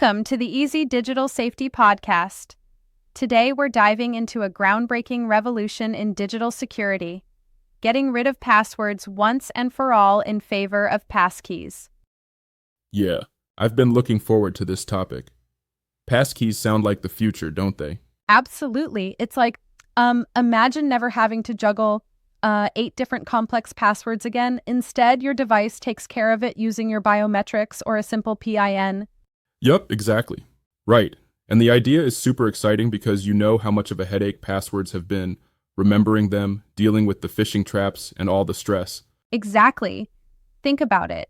Welcome to the Easy Digital Safety Podcast. Today we're diving into a groundbreaking revolution in digital security, getting rid of passwords once and for all in favor of passkeys. Yeah, I've been looking forward to this topic. Passkeys sound like the future, don't they? Absolutely. It's like, imagine never having to juggle 8 different complex passwords again. Instead, your device takes care of it using your biometrics or a simple PIN. Yup, exactly. Right. And the idea is super exciting because you know how much of a headache passwords have been, remembering them, dealing with the phishing traps, and all the stress. Exactly. Think about it.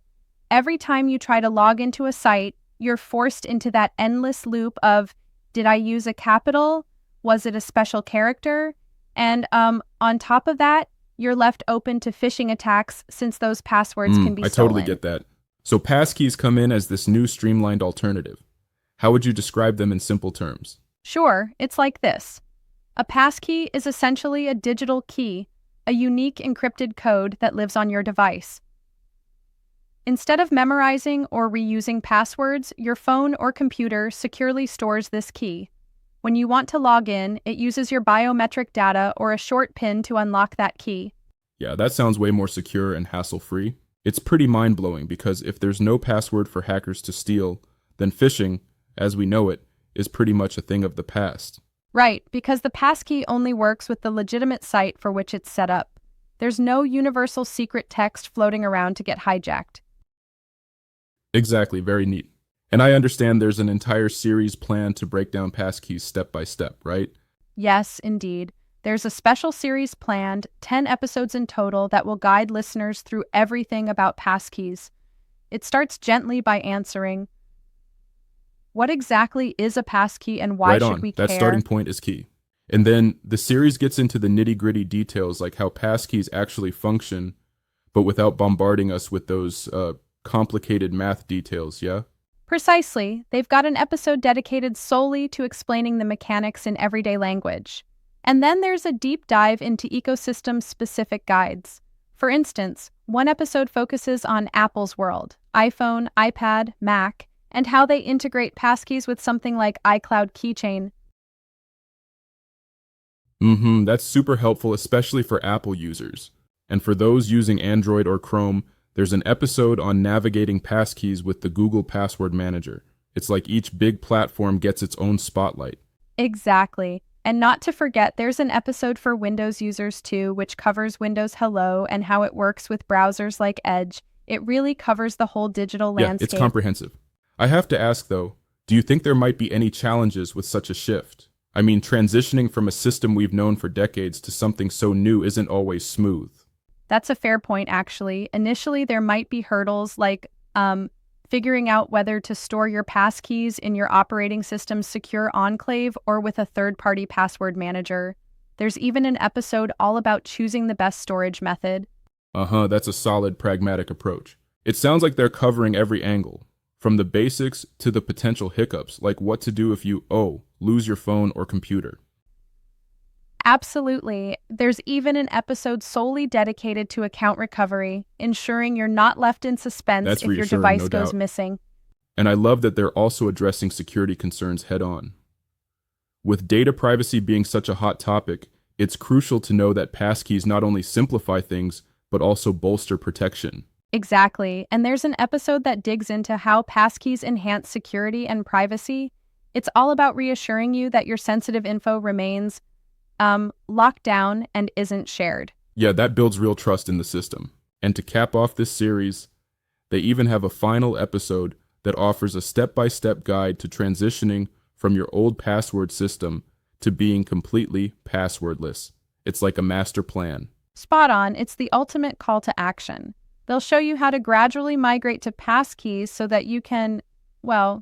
Every time you try to log into a site, you're forced into that endless loop of, did I use a capital? Was it a special character? And on top of that, you're left open to phishing attacks since those passwords can be I stolen. totally get that. So passkeys come in as this new streamlined alternative. How would you describe them in simple terms? Sure, it's like this. A passkey is essentially a digital key, a unique encrypted code that lives on your device. Instead of memorizing or reusing passwords, your phone or computer securely stores this key. When you want to log in, it uses your biometric data or a short PIN to unlock that key. Yeah, that sounds way more secure and hassle-free. It's pretty mind-blowing because if there's no password for hackers to steal, then phishing, as we know it, is pretty much a thing of the past. Right, because the passkey only works with the legitimate site for which it's set up. There's no universal secret text floating around to get hijacked. Exactly, very neat. And I understand there's an entire series planned to break down passkeys step by step, right? Yes, indeed. There's a special series planned, 10 episodes in total, that will guide listeners through everything about passkeys. It starts gently by answering, what exactly is a passkey and why Right should on. we care? That starting point is key. And then the series gets into the nitty-gritty details like how passkeys actually function, but without bombarding us with those complicated math details, yeah? Precisely. They've got an episode dedicated solely to explaining the mechanics in everyday language. And then there's a deep dive into ecosystem-specific guides. For instance, one episode focuses on Apple's world, iPhone, iPad, Mac, and how they integrate passkeys with something like iCloud Keychain. That's super helpful, especially for Apple users. And for those using Android or Chrome, there's an episode on navigating passkeys with the Google Password Manager. It's like each big platform gets its own spotlight. Exactly. And not to forget, there's an episode for Windows users too, which covers Windows Hello and how it works with browsers like Edge. It really covers the whole digital landscape. Yeah, it's comprehensive. I have to ask though, do you think there might be any challenges with such a shift? I mean, transitioning from a system we've known for decades to something so new isn't always smooth. That's a fair point, actually. Initially, there might be hurdles like figuring out whether to store your passkeys in your operating system's secure enclave or with a third-party password manager. There's even an episode all about choosing the best storage method. That's a solid, pragmatic approach. It sounds like they're covering every angle, from the basics to the potential hiccups, like what to do if you, lose your phone or computer. Absolutely. There's even an episode solely dedicated to account recovery, ensuring you're not left in suspense That's if your reassuring, device no goes doubt. missing. And I love that they're also addressing security concerns head on. With data privacy being such a hot topic, it's crucial to know that passkeys not only simplify things, but also bolster protection. Exactly. And there's an episode that digs into how passkeys enhance security and privacy. It's all about reassuring you that your sensitive info remains locked down and isn't shared. Yeah, that builds real trust in the system. And to cap off this series, they even have a final episode that offers a step-by-step guide to transitioning from your old password system to being completely passwordless. It's like a master plan. Spot on. It's the ultimate call to action. They'll show you how to gradually migrate to passkeys so that you can,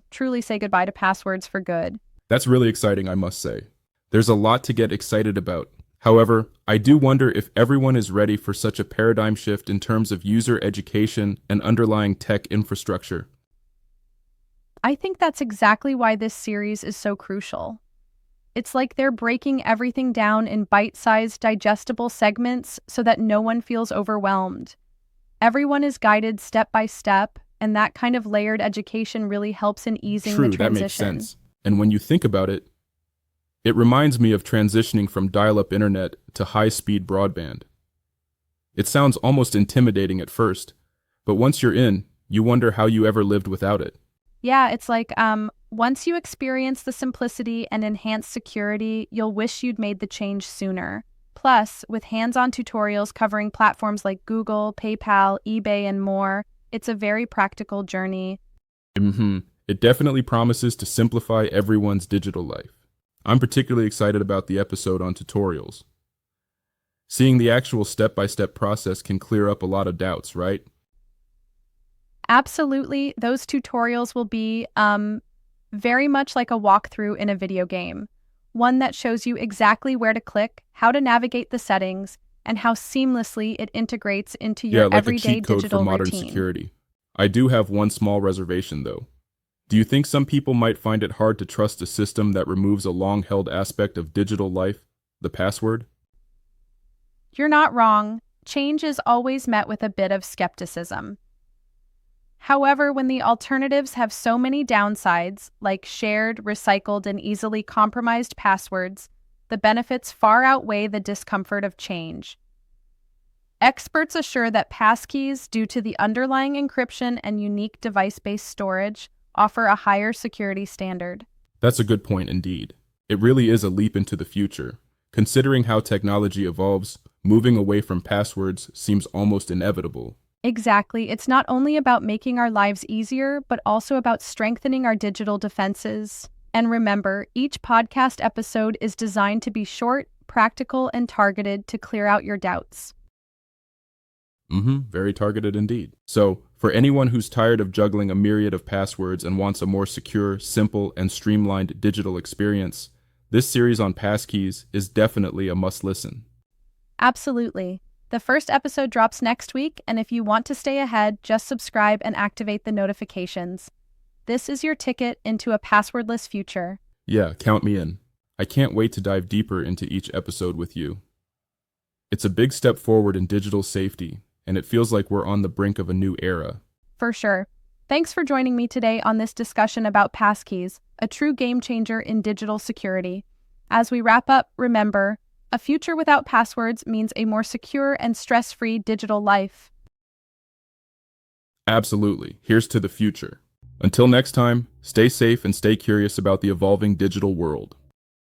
truly say goodbye to passwords for good. That's really exciting, I must say. There's a lot to get excited about. However, I do wonder if everyone is ready for such a paradigm shift in terms of user education and underlying tech infrastructure. I think that's exactly why this series is so crucial. It's like they're breaking everything down in bite-sized, digestible segments so that no one feels overwhelmed. Everyone is guided step by step, and that kind of layered education really helps in easing the True, that makes transition. sense. And when you think about it, it reminds me of transitioning from dial-up internet to high-speed broadband. It sounds almost intimidating at first, but once you're in, you wonder how you ever lived without it. Yeah, it's like once you experience the simplicity and enhanced security, you'll wish you'd made the change sooner. Plus, with hands-on tutorials covering platforms like Google, PayPal, eBay, and more, it's a very practical journey. It definitely promises to simplify everyone's digital life. I'm particularly excited about the episode on tutorials. Seeing the actual step-by-step process can clear up a lot of doubts, right? Absolutely, those tutorials will be very much like a walkthrough in a video game. One that shows you exactly where to click, how to navigate the settings, and how seamlessly it integrates into your Yeah, like a everyday cheat code for digital modern routine. security. I do have one small reservation, though. Do you think some people might find it hard to trust a system that removes a long-held aspect of digital life, the password? You're not wrong. Change is always met with a bit of skepticism. However, when the alternatives have so many downsides, like shared, recycled, and easily compromised passwords, the benefits far outweigh the discomfort of change. Experts assure that passkeys, due to the underlying encryption and unique device-based storage, offer a higher security standard. That's a good point indeed. It really is a leap into the future. Considering how technology evolves, moving away from passwords seems almost inevitable. Exactly. It's not only about making our lives easier, but also about strengthening our digital defenses. And remember, each podcast episode is designed to be short, practical, and targeted to clear out your doubts. Very targeted indeed. So, for anyone who's tired of juggling a myriad of passwords and wants a more secure, simple, and streamlined digital experience, this series on passkeys is definitely a must-listen. Absolutely. The first episode drops next week, and if you want to stay ahead, just subscribe and activate the notifications. This is your ticket into a passwordless future. Yeah, count me in. I can't wait to dive deeper into each episode with you. It's a big step forward in digital safety, and it feels like we're on the brink of a new era. For sure. Thanks for joining me today on this discussion about passkeys, a true game changer in digital security. As we wrap up, remember, a future without passwords means a more secure and stress-free digital life. Absolutely. Here's to the future. Until next time, stay safe and stay curious about the evolving digital world.